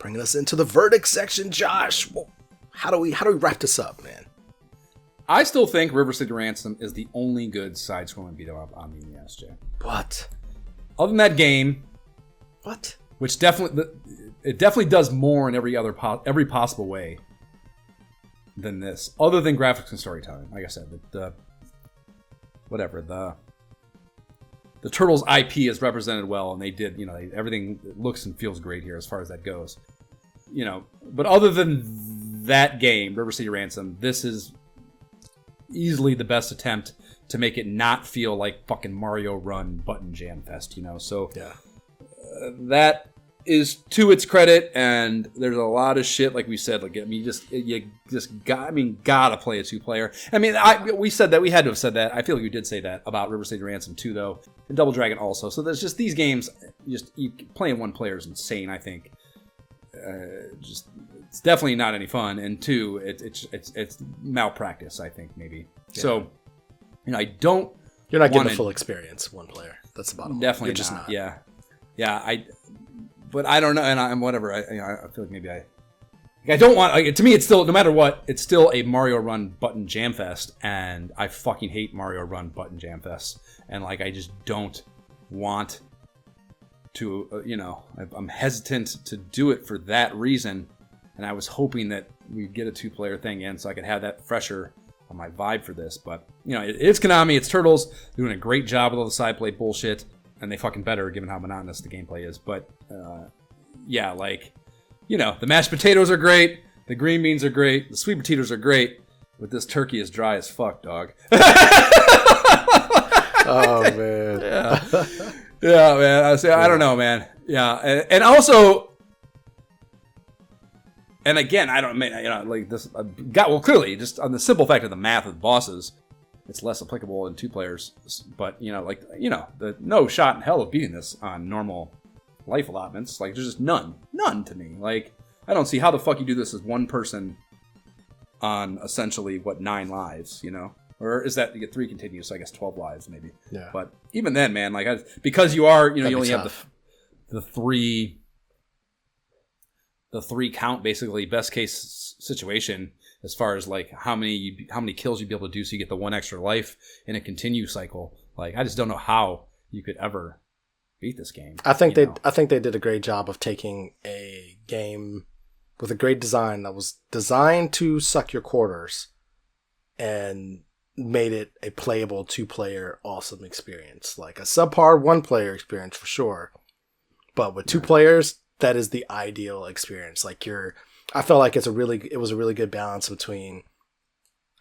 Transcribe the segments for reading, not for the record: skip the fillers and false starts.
bringing us into the verdict section, Josh. Well, how do we wrap this up, man? I still think River City Ransom is the only good side-scrolling beat 'em up on the NES, Jay. What? Other than that game, what? Which definitely does more in every possible way than this, other than graphics and storytelling. Like I said, the Turtles IP is represented well, and they did, everything looks and feels great here as far as that goes. But other than that game, River City Ransom, this is easily the best attempt to make it not feel like fucking Mario Run button jam fest, So yeah, that is to its credit, and there's a lot of shit, like we said, like gotta play a 2-player. I mean, we said that, we had to have said that. I feel like we did say that about River City Ransom 2 though, and Double Dragon also. So there's just these games, playing 1 player is insane. I think, it's definitely not any fun, and 2, it's malpractice. I think maybe. Yeah. So, I don't. You're not getting the full experience 1 player. That's the bottom line. Definitely You're just not. Yeah. But I don't know, and I'm whatever. I feel like maybe I don't want. To me, it's still, no matter what, it's still a Mario Run button jam fest, and I fucking hate Mario Run button jam fest, and I just don't want to. I'm hesitant to do it for that reason, and I was hoping that we'd get a 2-player thing in, so I could have that fresher on my vibe for this. But it's Konami, it's Turtles doing a great job with all the side play bullshit. And they fucking better, given how monotonous the gameplay is. But, the mashed potatoes are great. The green beans are great. The sweet potatoes are great. But this turkey is dry as fuck, dog. Oh, man. Yeah, man. I don't know, man. Yeah. And also, and again, I don't mean, this, clearly, just on the simple fact of the math of the bosses, it's less applicable in 2 players, but the no shot in hell of beating this on normal life allotments. There's just none to me. I don't see how the fuck you do this as 1 person on essentially 9 lives, or is that you get 3 continues, so I guess 12 lives maybe. Yeah. But even then, man, because you are, you only have the 3 count basically best case situation. As far as how many kills you'd be able to do, so you get the 1 extra life in a continue cycle. I just don't know how you could ever beat this game. I think they did a great job of taking a game with a great design that was designed to suck your quarters and made it a playable 2-player awesome experience. A subpar 1-player experience for sure, but with 2 players, that is the ideal experience. I felt like it was a really good balance between,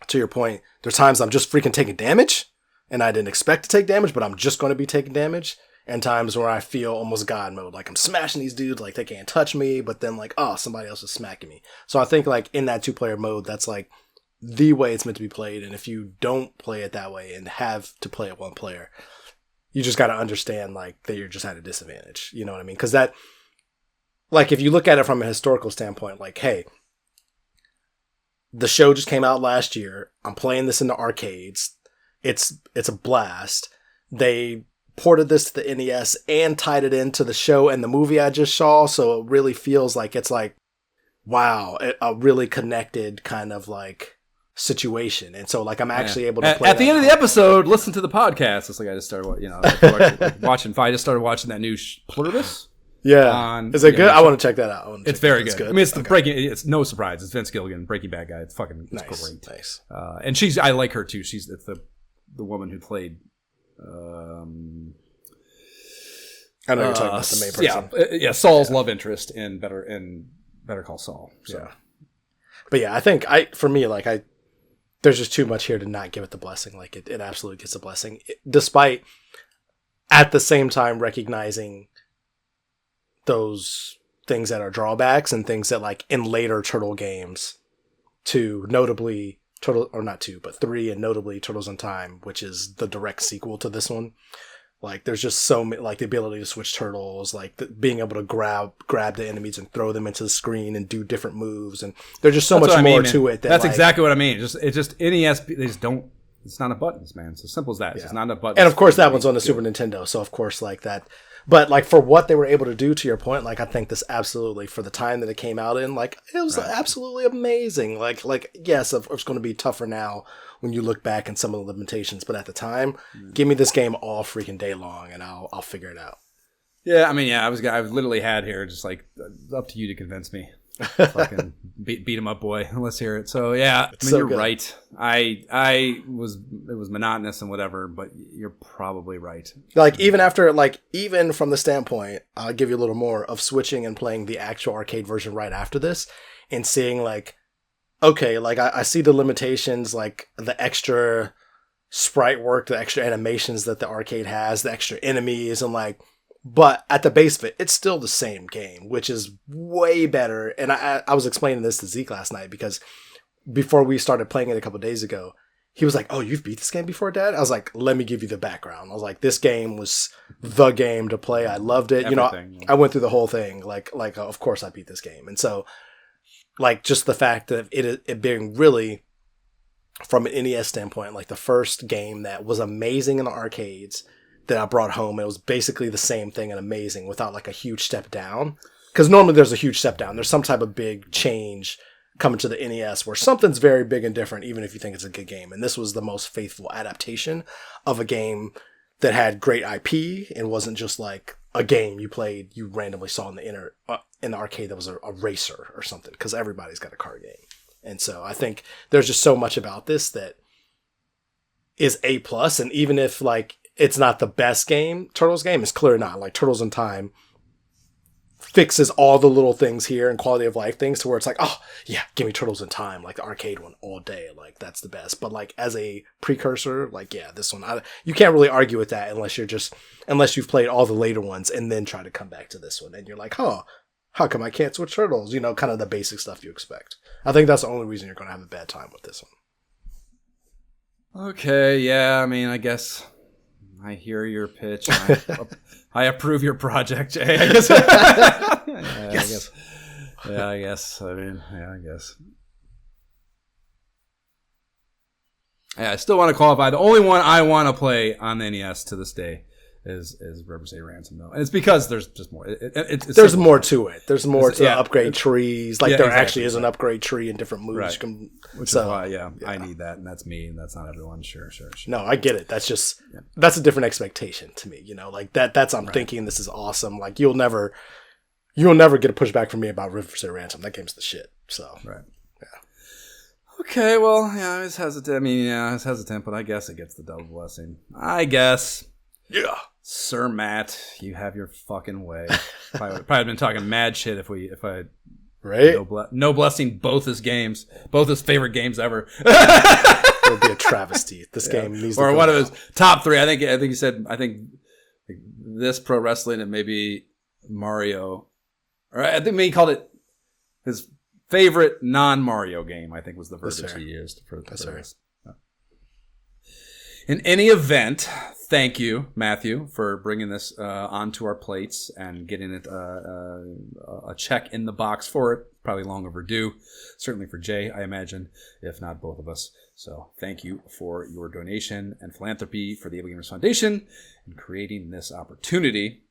to your point, there's times I'm just freaking taking damage, and I didn't expect to take damage, but I'm just going to be taking damage, and times where I feel almost God mode, I'm smashing these dudes, they can't touch me, but then somebody else is smacking me. So I think in that 2-player mode, that's the way it's meant to be played, and if you don't play it that way and have to play it 1 player, you just got to understand that you're just at a disadvantage. You know what I mean? Because that... if you look at it from a historical standpoint, hey, the show just came out last year. I'm playing this in the arcades. It's a blast. They ported this to the NES and tied it into the show and the movie I just saw, so it really feels like it's wow, a really connected kind of situation. And so I'm actually able to play at the end of the episode, listen to the podcast. It's I just started watching. I just started watching that new Pluribus. Yeah, is it good? I want to check that out. It's very good. I mean, it's It's no surprise. It's Vince Gilligan, Breaking Bad guy. It's fucking nice. Great. Nice. And I like her too. It's the woman who played. I know you're talking about the main person. Yeah. Saul's love interest in Better Call Saul. So. Yeah. But yeah, I think for me, there's just too much here to not give it the blessing. It absolutely gets a blessing, despite at the same time recognizing those things that are drawbacks and things that in later Turtle games, 2, notably Turtle, or not 2, but 3, and notably Turtles in Time, which is the direct sequel to this one. There's just so many, the ability to switch turtles, being able to grab the enemies and throw them into the screen and do different moves, and there's just so much more to it. That's exactly what I mean. It's just NES. They just don't. It's not a buttons, man. It's as simple as that. It's not a button. And of course, that one's on the Super Nintendo, so of course, that But like for what they were able to do, to your point, like I think this absolutely, for the time that it came out in, like it was absolutely amazing. Like yes, it's going to be tougher now when you look back and some of the limitations, but at the time, give me this game all freaking day long and I'll figure it out. Yeah, I mean, yeah, I literally had here just like up to you to convince me. Fucking beat him up, boy. Let's hear it. So yeah, I mean, you're right. It was monotonous and whatever, but you're probably right. Like even from the standpoint, I'll give you a little more of switching and playing the actual arcade version right after this and seeing like, okay, like I see the limitations, like the extra sprite work, the extra animations that the arcade has, the extra enemies, and like, but at the base of it, it's still the same game, which is way better. And I was explaining this to Zeke last night because before we started playing it a couple of days ago, he was like, "Oh, you've beat this game before, Dad?" I was like, "Let me give you the background." I was like, "This game was the game to play. I loved it. I went through the whole thing. Like, of course I beat this game." And so, like, just the fact that it being really, from an NES standpoint, like the first game that was amazing in the arcades that I brought home. It was basically the same thing and amazing without like a huge step down. Because normally there's a huge step down. There's some type of big change coming to the NES where something's very big and different, even if you think it's a good game. And this was the most faithful adaptation of a game that had great IP and wasn't just like a game you randomly saw in the arcade that was a racer or something. Because everybody's got a car game. And so I think there's just so much about this that is A+. And even if like it's not the best Turtles game, it's clearly not. Like Turtles in Time fixes all the little things here and quality of life things to where it's like, oh yeah, give me Turtles in Time, like the arcade one all day. Like that's the best. But like as a precursor, like yeah, this one, you can't really argue with that unless you've played all the later ones and then try to come back to this one. And you're like, oh, how come I can't switch Turtles? Kind of the basic stuff you expect. I think that's the only reason you're going to have a bad time with this one. Okay, yeah, I mean, I guess I hear your pitch. And I approve your project, Jay. I guess. Yes. I guess. Yeah, I still want to qualify. The only one I want to play on the NES to this day is River City Ransom, though, and it's because there's just more. There's more to it. There's more to upgrade trees. Like there actually is an upgrade tree and different moves. Right. Which is why, I need that, and that's me, and that's not everyone. Sure. No, I get it. That's just that's a different expectation to me. Like that. I'm thinking this is awesome. Like you'll never get a pushback from me about River City Ransom. That game's the shit. So right. Yeah. Okay. Well, yeah, I was hesitant. But I guess it gets the double blessing. I guess. Yeah. Sir Matt, you have your fucking way. Probably been talking mad shit if I right no blessing both his games, both his favorite games ever. It would be a travesty. This game needs to or one of his top 3. I think he said this pro wrestling and maybe Mario, or I think maybe he called it his favorite non-Mario game. I think was the verbiage he used for this. In any event, thank you, Matthew, for bringing this onto our plates and getting it a check in the box for it. Probably long overdue, certainly for Jay, I imagine, if not both of us. So thank you for your donation and philanthropy for the Able Gamers Foundation and creating this opportunity.